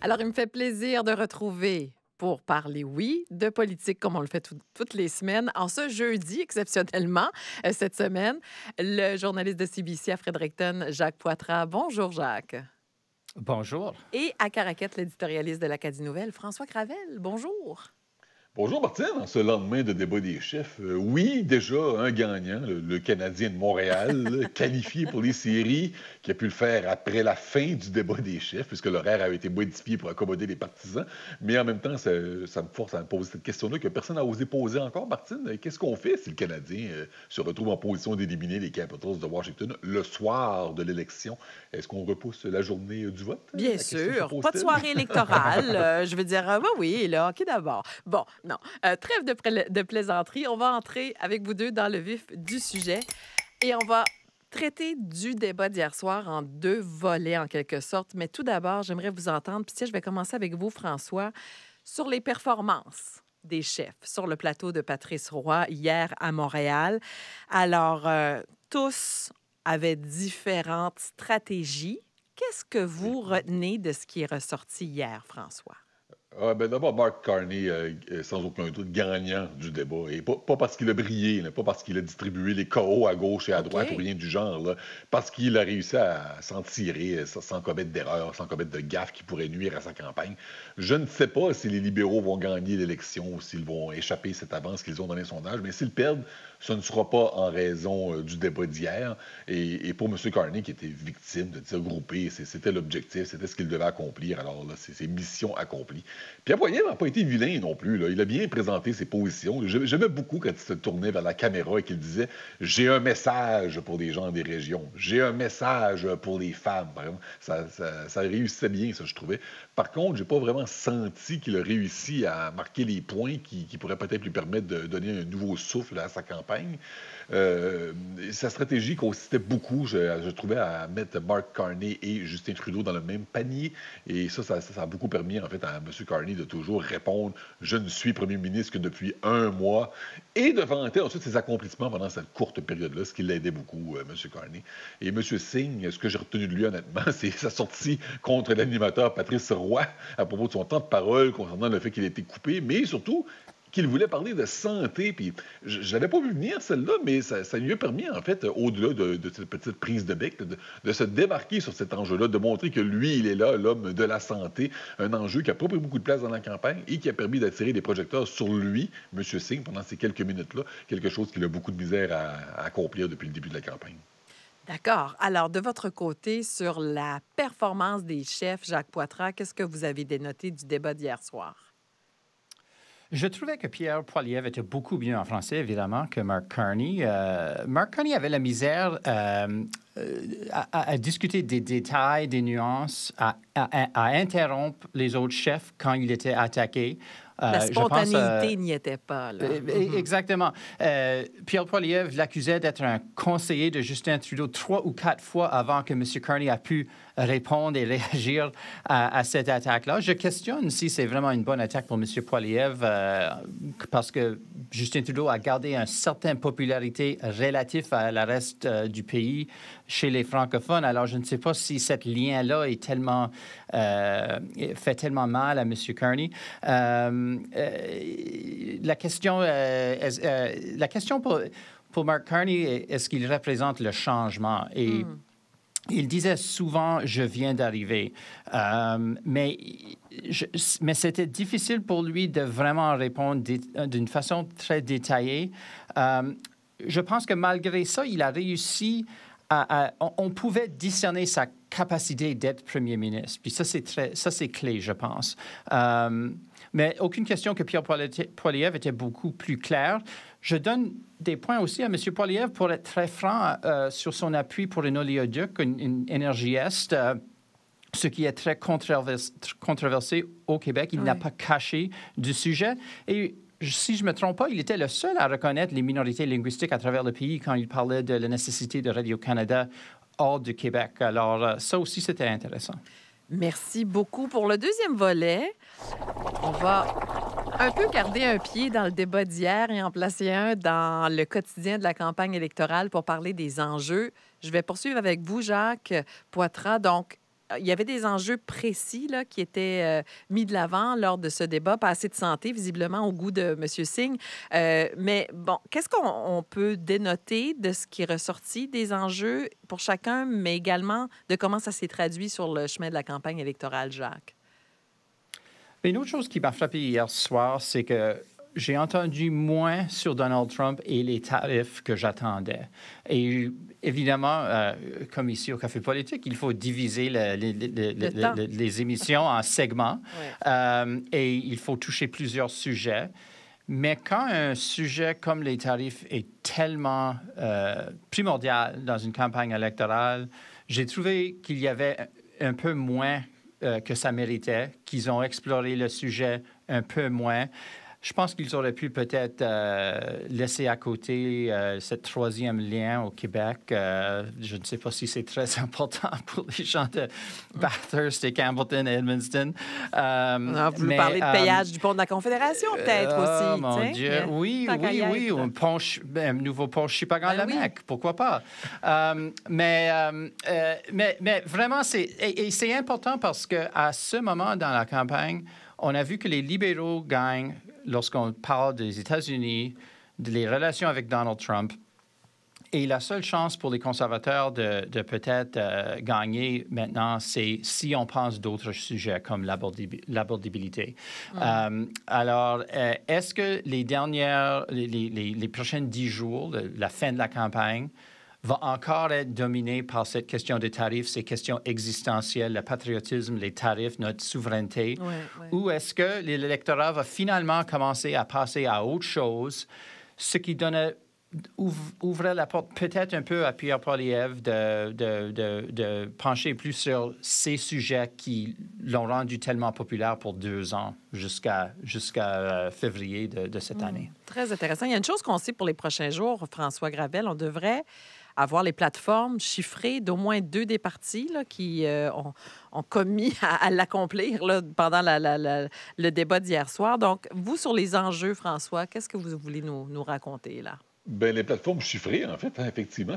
Alors, il me fait plaisir de retrouver pour parler, oui, de politique comme on le fait toutes les semaines. En ce jeudi, exceptionnellement, cette semaine, le journaliste de CBC à Fredericton, Jacques Poitras. Bonjour, Jacques. Bonjour. Et à Caraquette, l'éditorialiste de l'Acadie Nouvelle, François Cravel. Bonjour. Bonjour Martine, en ce lendemain de débat des chefs, oui, déjà un gagnant, le Canadien de Montréal, là, qualifié pour les séries, qui a pu le faire après la fin du débat des chefs, puisque l'horaire avait été modifié pour accommoder les partisans. Mais en même temps, ça me force à me poser cette question-là que personne n'a osé poser encore, Martine. Qu'est-ce qu'on fait si le Canadien se retrouve en position d'éliminer les Capitals de Washington le soir de l'élection? Est-ce qu'on repousse la journée du vote? Bien La question se sûr. Pas de pose-t-elle? soirée électorale. Je veux dire, oui, là, OK d'abord. Bon, non. Trêve de plaisanterie. On va entrer avec vous deux dans le vif du sujet et on va traiter du débat d'hier soir en deux volets, en quelque sorte. Mais tout d'abord, j'aimerais vous entendre. Puis, tiens, je vais commencer avec vous, François, sur les performances des chefs sur le plateau de Patrice Roy hier à Montréal. Alors, tous avaient différentes stratégies. Qu'est-ce que vous retenez de ce qui est ressorti hier, François? Ah, ben d'abord, Mark Carney, sans aucun doute, gagnant du débat. Et pas parce qu'il a brillé, là, pas parce qu'il a distribué les KO à gauche et à droite ou OK. rien du genre, là, parce qu'il a réussi à s'en tirer sans commettre d'erreurs, sans commettre de gaffes qui pourraient nuire à sa campagne. Je ne sais pas si les libéraux vont gagner l'élection ou s'ils vont échapper cette avance qu'ils ont dans les sondages, mais s'ils perdent, ce ne sera pas en raison du débat d'hier. Et pour M. Carney, qui était victime de tirs groupés, c'était l'objectif, c'était ce qu'il devait accomplir. Alors là, c'est mission accomplie. Pierre Poilievre n'a pas été vilain non plus, là. Il a bien présenté ses positions. J'aimais beaucoup quand il se tournait vers la caméra et qu'il disait « J'ai un message pour les gens des régions. J'ai un message pour les femmes. » Par exemple, ça réussissait bien, ça, je trouvais. Par contre, j'ai pas vraiment senti qu'il a réussi à marquer les points qui pourraient peut-être lui permettre de donner un nouveau souffle à sa campagne. Sa stratégie consistait beaucoup, je trouvais, à mettre Mark Carney et Justin Trudeau dans le même panier. Et ça a beaucoup permis, en fait, à M. Carney de toujours répondre « Je ne suis premier ministre que depuis un mois » et de vanter ensuite ses accomplissements pendant cette courte période-là, ce qui l'aidait beaucoup, M. Carney. Et M. Singh, ce que j'ai retenu de lui, honnêtement, c'est sa sortie contre l'animateur Patrice Roy à propos de son temps de parole concernant le fait qu'il a été coupé, mais surtout qu'il voulait parler de santé. Puis je l'avais pas vu venir, celle-là, mais ça lui a permis, en fait, au-delà de cette petite prise de bec, de se démarquer sur cet enjeu-là, de montrer que lui, il est là, l'homme de la santé, un enjeu qui n'a pas pris beaucoup de place dans la campagne et qui a permis d'attirer des projecteurs sur lui, M. Singh, pendant ces quelques minutes-là, quelque chose qu'il a beaucoup de misère à accomplir depuis le début de la campagne. D'accord. Alors, de votre côté, sur la performance des chefs, Jacques Poitras, qu'est-ce que vous avez dénoté du débat d'hier soir? Je trouvais que Pierre Poilievre était beaucoup mieux en français, évidemment, que Mark Carney. Mark Carney avait la misère à discuter des détails, des nuances, à interrompre les autres chefs quand il était attaqué. La Je pense, spontanéité n'y était pas, là. Exactement. Pierre Poilievre l'accusait d'être un conseiller de Justin Trudeau 3 ou 4 fois avant que M. Carney a pu répondre et réagir à cette attaque-là. Je questionne si c'est vraiment une bonne attaque pour M. Poilievre parce que Justin Trudeau a gardé une certaine popularité relative à la reste du pays chez les francophones. Alors, je ne sais pas si ce lien-là est tellement, fait tellement mal à M. Carney. La question pour Mark Carney, est-ce qu'il représente le changement? Et il disait souvent « je viens d'arriver ». Mais c'était difficile pour lui de vraiment répondre d'une façon très détaillée. Je pense que malgré ça, il a réussi on pouvait discerner sa capacité d'être premier ministre. Puis ça, c'est clé, je pense. Mais aucune question que Pierre Poilievre était beaucoup plus clair. Je donne des points aussi à M. Poilievre pour être très franc sur son appui pour un oléoduc, une énergie Est. Ce qui est très controversé au Québec. Il n'a pas caché du sujet. Et si je ne me trompe pas, il était le seul à reconnaître les minorités linguistiques à travers le pays quand il parlait de la nécessité de Radio-Canada hors du Québec. Alors, ça aussi, c'était intéressant. Merci beaucoup. Pour le deuxième volet, on va un peu garder un pied dans le débat d'hier et en placer un dans le quotidien de la campagne électorale pour parler des enjeux. Je vais poursuivre avec vous, Jacques Poitras. Donc, il y avait des enjeux précis là, qui étaient mis de l'avant lors de ce débat, pas assez de santé, visiblement, au goût de M. Singh. Mais bon, qu'est-ce qu'on peut dénoter de ce qui est ressorti des enjeux pour chacun, mais également de comment ça s'est traduit sur le chemin de la campagne électorale, Jacques? Une autre chose qui m'a frappé hier soir, c'est que j'ai entendu moins sur Donald Trump et les tarifs que j'attendais. Et évidemment, comme ici au Café Politique, il faut diviser les émissions en segments et il faut toucher plusieurs sujets. Mais quand un sujet comme les tarifs est tellement primordial dans une campagne électorale, j'ai trouvé qu'il y avait un peu moins que ça méritait, qu'ils ont exploré le sujet un peu moins. Je pense qu'ils auraient pu peut-être laisser à côté ce troisième lien au Québec. Je ne sais pas si c'est très important pour les gens de Bathurst et Campbellton et Edmundston. Vous nous parlez de payage du pont de la Confédération, peut-être aussi. Oh, mon Dieu. Oui. Un nouveau pont Chipagan-Lamec. Pourquoi pas? Mais vraiment, c'est important parce qu'à ce moment dans la campagne, on a vu que les libéraux gagnent lorsqu'on parle des États-Unis, des relations avec Donald Trump. Et la seule chance pour les conservateurs de peut-être gagner maintenant, c'est si on pense d'autres sujets comme l'abordabilité. Alors, est-ce que les prochains 10 jours, la fin de la campagne, va encore être dominé par cette question des tarifs, ces questions existentielles, le patriotisme, les tarifs, notre souveraineté? Ou est-ce que l'électorat va finalement commencer à passer à autre chose, ce qui ouvrait la porte peut-être un peu à Pierre Poilievre de pencher plus sur ces sujets qui l'ont rendu tellement populaire pour 2 ans jusqu'à février de cette année? Très intéressant. Il y a une chose qu'on sait pour les prochains jours, François Gravel, on devrait avoir les plateformes chiffrées d'au moins 2 des partis là, qui ont commis à l'accomplir là, pendant le débat d'hier soir. Donc, vous, sur les enjeux, François, qu'est-ce que vous voulez nous raconter là? Ben, les plateformes chiffrées, en fait, effectivement,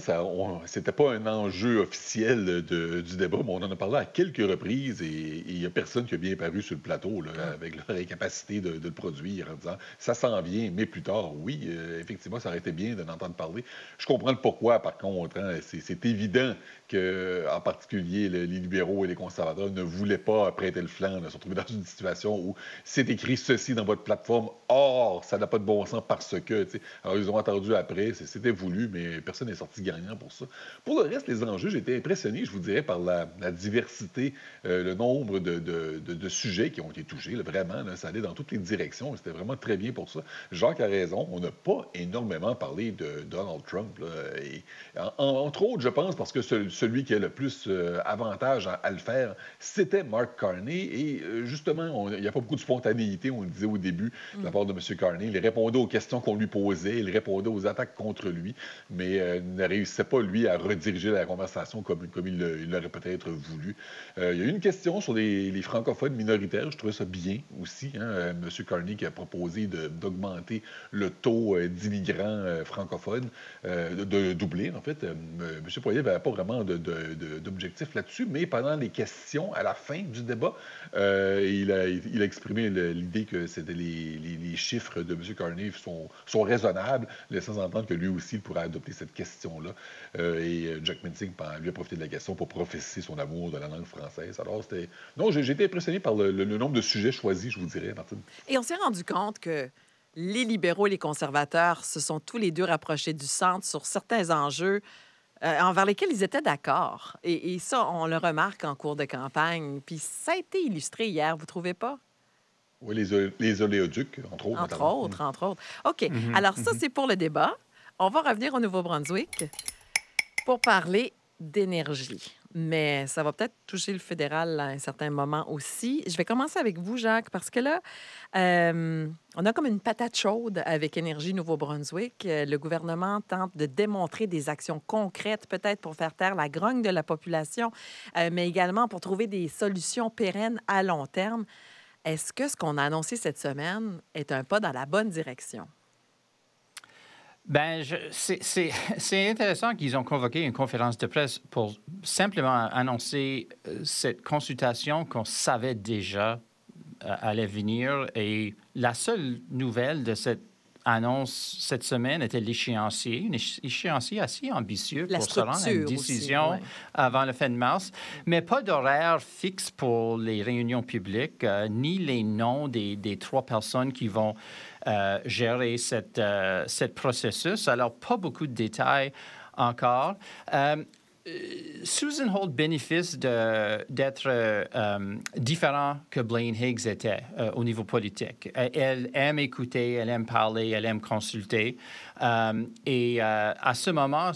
c'était pas un enjeu officiel du débat, mais on en a parlé à quelques reprises et il n'y a personne qui a bien paru sur le plateau là, avec leur incapacité de le produire en disant ça s'en vient, mais plus tard, oui, effectivement, ça aurait été bien d'en entendre parler. Je comprends le pourquoi, par contre, hein, c'est évident que, en particulier, les libéraux et les conservateurs ne voulaient pas prêter le flanc, se retrouver dans une situation où c'est écrit ceci dans votre plateforme, or, ça n'a pas de bon sens parce que, tu sais, alors ils ont entendu après, c'était voulu, mais personne n'est sorti gagnant pour ça. Pour le reste, les enjeux, j'ai été impressionné, je vous dirais, par la diversité, le nombre de sujets qui ont été touchés. Là, vraiment, là, ça allait dans toutes les directions. C'était vraiment très bien pour ça. Jacques a raison. On n'a pas énormément parlé de Donald Trump. Là, et, entre autres, je pense, parce que celui qui a le plus avantage à le faire, c'était Mark Carney. Et justement, il n'y a pas beaucoup de spontanéité, on le disait au début, de la part de M. Carney. Il répondait aux questions qu'on lui posait, il répondait aux attaques contre lui, mais ne réussissait pas, lui, à rediriger la conversation comme il l'aurait peut-être voulu. Il y a eu une question sur les francophones minoritaires. Je trouvais ça bien aussi. Hein? M. Carney qui a proposé d'augmenter le taux d'immigrants francophones, de doubler, en fait. M. Poilievre n'avait pas vraiment d'objectif là-dessus, mais pendant les questions, à la fin du débat, il a exprimé l'idée que c'était les chiffres de M. Carney sont raisonnables, laissant entendre que lui aussi, il pourrait adopter cette question-là. Et Jack Mincing lui a profité de la question pour professer son amour de la langue française. Alors, c'était... Non, j'ai été impressionné par le nombre de sujets choisis, je vous dirais, Martine. Et on s'est rendu compte que les libéraux et les conservateurs se sont tous les deux rapprochés du centre sur certains enjeux envers lesquels ils étaient d'accord. Et ça, on le remarque en cours de campagne. Puis ça a été illustré hier, vous trouvez pas? Oui, les oléoducs, entre autres. Entre autres. OK. Alors ça, c'est pour le débat. On va revenir au Nouveau-Brunswick pour parler d'énergie. Mais ça va peut-être toucher le fédéral à un certain moment aussi. Je vais commencer avec vous, Jacques, parce que là, on a comme une patate chaude avec Énergie Nouveau-Brunswick. Le gouvernement tente de démontrer des actions concrètes, peut-être pour faire taire la grogne de la population, mais également pour trouver des solutions pérennes à long terme. Est-ce que ce qu'on a annoncé cette semaine est un pas dans la bonne direction? Ben, c'est intéressant qu'ils ont convoqué une conférence de presse pour simplement annoncer cette consultation qu'on savait déjà allait venir. Et la seule nouvelle de cette annonce cette semaine était l'échéancier, un échéancier assez ambitieux pour se rendre à une décision aussi, avant le fin de mars, mais pas d'horaire fixe pour les réunions publiques, ni les noms des 3 personnes qui vont gérer cette processus. Alors, pas beaucoup de détails encore. Susan Holt bénéficie d'être différent que Blaine Higgs était au niveau politique. Elle aime écouter, elle aime parler, elle aime consulter. Et à ce moment,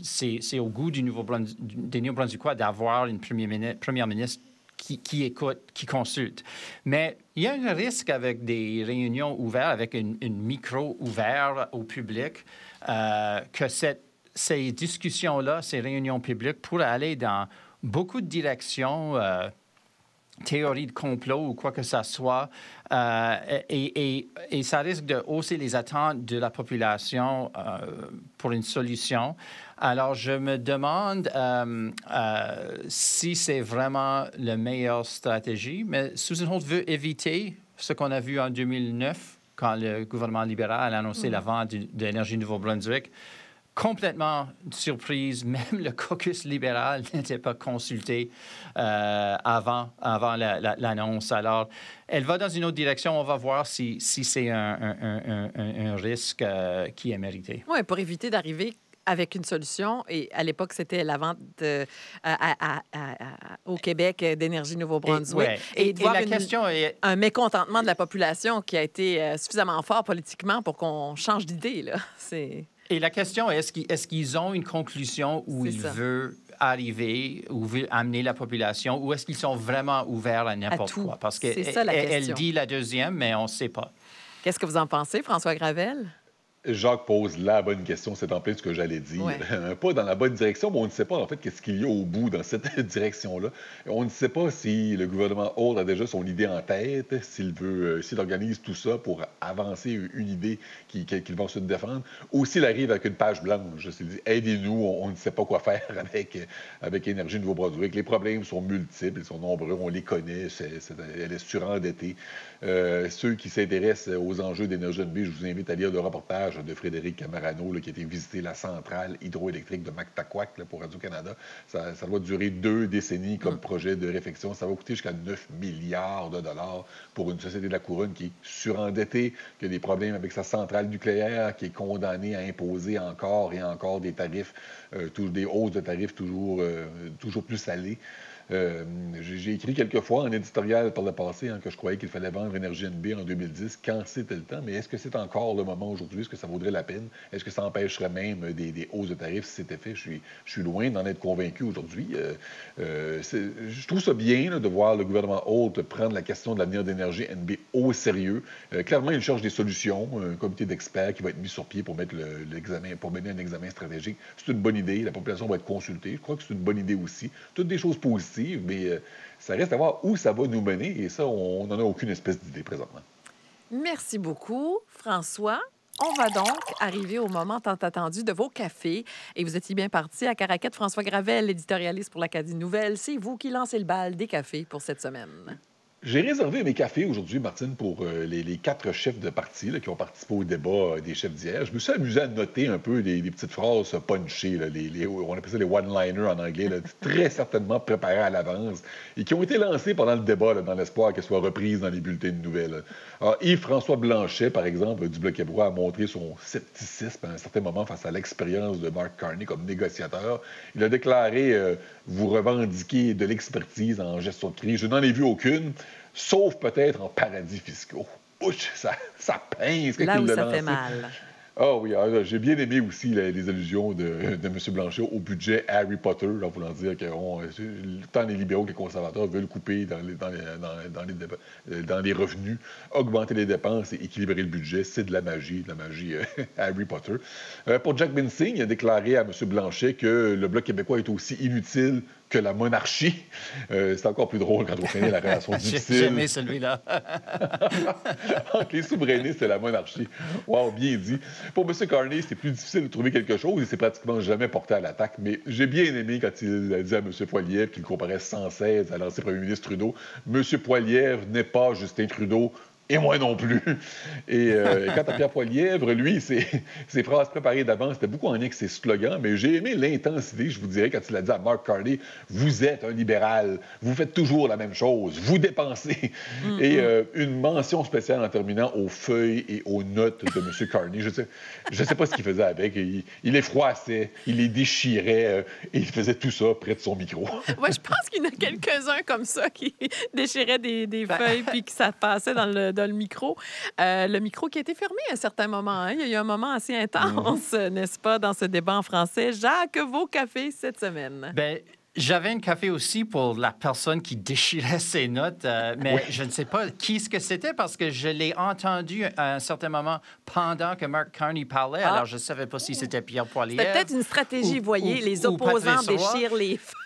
c'est au goût des Néo-Brunswickois d'avoir une première ministre qui écoute, qui consulte. Mais il y a un risque avec des réunions ouvertes, avec une micro ouvert au public, que ces discussions-là, ces réunions publiques pourraient aller dans beaucoup de directions, théorie de complot ou quoi que ce soit, et ça risque de hausser les attentes de la population pour une solution. Alors, je me demande si c'est vraiment la meilleure stratégie, mais Susan Holt veut éviter ce qu'on a vu en 2009, quand le gouvernement libéral a annoncé la vente d'Énergie Nouveau-Brunswick. Complètement surprise, même le caucus libéral n'était pas consulté avant l'annonce. Alors, elle va dans une autre direction. On va voir si c'est un risque qui est mérité. Oui, pour éviter d'arriver avec une solution. Et à l'époque, c'était la vente au Québec d'Énergie Nouveau-Brunswick. Et voir un mécontentement de la population qui a été suffisamment fort politiquement pour qu'on change d'idée, là. Et la question est, est-ce qu'ils ont une conclusion où ils veulent arriver, où veulent amener la population, ou est-ce qu'ils sont vraiment ouverts à n'importe quoi? Parce qu'elle dit la deuxième, mais on ne sait pas. Qu'est-ce que vous en pensez, François Gravel? Jacques pose la bonne question, c'est en plein ce que j'allais dire. Ouais. Pas dans la bonne direction, mais on ne sait pas en fait qu'est-ce qu'il y a au bout dans cette direction-là. On ne sait pas si le gouvernement Holt a déjà son idée en tête, s'il organise tout ça pour avancer une idée qu'il va ensuite défendre, ou s'il arrive avec une page blanche, s'il dit « Aidez-nous, on ne sait pas quoi faire avec Énergie Nouveau-Brunswick. Les problèmes sont multiples, ils sont nombreux, on les connaît, elle est surendettée. » Ceux qui s'intéressent aux enjeux d'Énergie NB, je vous invite à lire le reportage de Frédéric Camarano, qui a été visiter la centrale hydroélectrique de Mactaquac pour Radio-Canada. Ça doit durer 2 décennies comme projet de réflexion. Ça va coûter jusqu'à 9 milliards de dollars pour une société de la Couronne qui est surendettée, qui a des problèmes avec sa centrale nucléaire, qui est condamnée à imposer encore et encore des tarifs, des hausses de tarifs toujours plus salées. J'ai écrit quelques fois en éditorial par le passé que je croyais qu'il fallait vendre Énergie NB en 2010 quand c'était le temps, mais est-ce que c'est encore le moment aujourd'hui? Est-ce que ça vaudrait la peine? Est-ce que ça empêcherait même des hausses de tarifs si c'était fait? Je suis loin d'en être convaincu aujourd'hui. Je trouve ça bien de voir le gouvernement Holt prendre la question de l'avenir d'Énergie NB au sérieux. Clairement, il cherche des solutions, un comité d'experts qui va être mis sur pied pour mener un examen stratégique. C'est une bonne idée. La population va être consultée. Je crois que c'est une bonne idée aussi. Toutes des choses positives. Mais ça reste à voir où ça va nous mener, et ça, on n'en a aucune espèce d'idée présentement. Merci beaucoup, François. On va donc arriver au moment tant attendu de vos cafés. Et vous étiez bien parti à Caraquette. François Gravel, éditorialiste pour l'Acadie Nouvelle. C'est vous qui lancez le bal des cafés pour cette semaine. J'ai réservé mes cafés aujourd'hui, Martine, pour les 4 chefs de parti qui ont participé au débat des chefs d'hier. Je me suis amusé à noter un peu des petites phrases punchées, on appelle ça les one-liners en anglais, très certainement préparées à l'avance et qui ont été lancées pendant le débat dans l'espoir qu'elles soient reprises dans les bulletins de nouvelles. Alors, Yves-François Blanchet, par exemple, du Bloc québécois, a montré son scepticisme à un certain moment face à l'expérience de Mark Carney comme négociateur. Il a déclaré vous revendiquez de l'expertise en gestion de crise. Je n'en ai vu aucune. Sauf peut-être en paradis fiscaux. Ouch, ça pince. Là où ça fait mal. Ah oui, j'ai bien aimé aussi les allusions de M. Blanchet au budget Harry Potter, en voulant dire que tant les libéraux que les conservateurs veulent couper dans les revenus, augmenter les dépenses et équilibrer le budget. C'est de la magie Harry Potter. Pour Jack Bensing, il a déclaré à M. Blanchet que le Bloc québécois est aussi inutile que la monarchie. C'est encore plus drôle quand on connaît la relation difficile. J'ai aimé celui-là. Entre les souverainistes et la monarchie. Wow, bien dit. Pour M. Carney, c'est plus difficile de trouver quelque chose. Il s'est pratiquement jamais porté à l'attaque. Mais j'ai bien aimé quand il a dit à M. Poilievre qu'il comparait sans cesse à l'ancien premier ministre Trudeau. M. Poilievre n'est pas Justin Trudeau. Et moi non plus. Et quant à Pierre Poilievre, lui, ses phrases préparées d'avance, c'était beaucoup en lien avec ses slogans, mais j'ai aimé l'intensité, je vous dirais, quand il a dit à Mark Carney, vous êtes un libéral, vous faites toujours la même chose, vous dépensez. Et une mention spéciale en terminant aux feuilles et aux notes de M. Carney. Je sais pas ce qu'il faisait avec. Il les froissait, il les déchirait, et il faisait tout ça près de son micro. Ouais, je pense qu'il y en a quelques-uns comme ça qui déchiraient des feuilles puis que ça passait dans le micro. Le micro qui a été fermé à un certain moment. Hein? Il y a eu un moment assez intense, n'est-ce pas, dans ce débat en français. Jacques, vos cafés cette semaine? Bien, j'avais un café aussi pour la personne qui déchirait ses notes, mais je ne sais pas qui ce que c'était parce que je l'ai entendu à un certain moment pendant que Mark Carney parlait. Alors, je ne savais pas si c'était Pierre Poilievre. C'est peut-être une stratégie, vous voyez, les opposants déchirent les feuilles.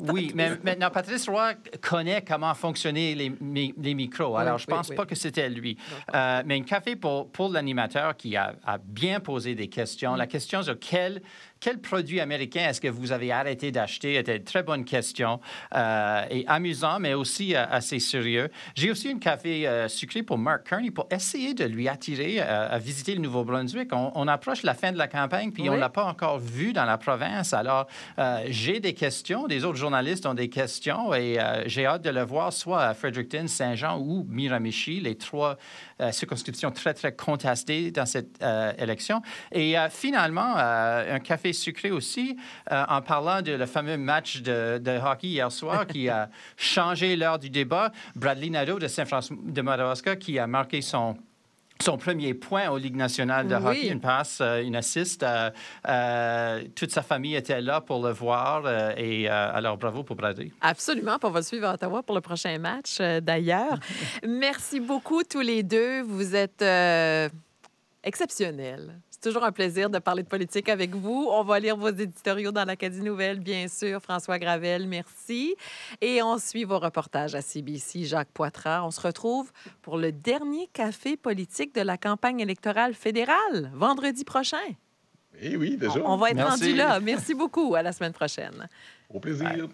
Oui, mais maintenant, Patrice Roy connaît comment fonctionner les micros. Alors, je ne pense pas que c'était lui. Mais un café pour l'animateur qui a bien posé des questions. La question sur quel produit américain est-ce que vous avez arrêté d'acheter était une très bonne question et amusant, mais aussi assez sérieux. J'ai aussi un café sucré pour Mark Carney pour essayer de lui attirer à visiter le Nouveau-Brunswick. On approche la fin de la campagne, puis on ne l'a pas encore vu dans la province. Alors, j'ai des questions. Des autres journalistes ont des questions et j'ai hâte de le voir soit à Fredericton, Saint-Jean ou Miramichi, les trois circonscriptions très, très contestées dans cette élection. Et finalement, un café sucré aussi, en parlant de le fameux match de hockey hier soir qui a changé l'heure du débat. Bradley Nadeau de Saint-François de Madawaska qui a marqué son premier point aux Ligues nationales de hockey, une passe, une assist. Toute sa famille était là pour le voir. Alors, bravo pour Bradley. Absolument. On va le suivre à Ottawa pour le prochain match, d'ailleurs. Merci beaucoup, tous les deux. Vous êtes exceptionnels. C'est toujours un plaisir de parler de politique avec vous. On va lire vos éditoriaux dans l'Acadie Nouvelle, bien sûr. François Gravel, merci. Et on suit vos reportages à CBC. Jacques Poitras. On se retrouve pour le dernier café politique de la campagne électorale fédérale, vendredi prochain. Eh oui, déjà. On va être rendu là. Merci beaucoup. À la semaine prochaine. Au plaisir. Bye.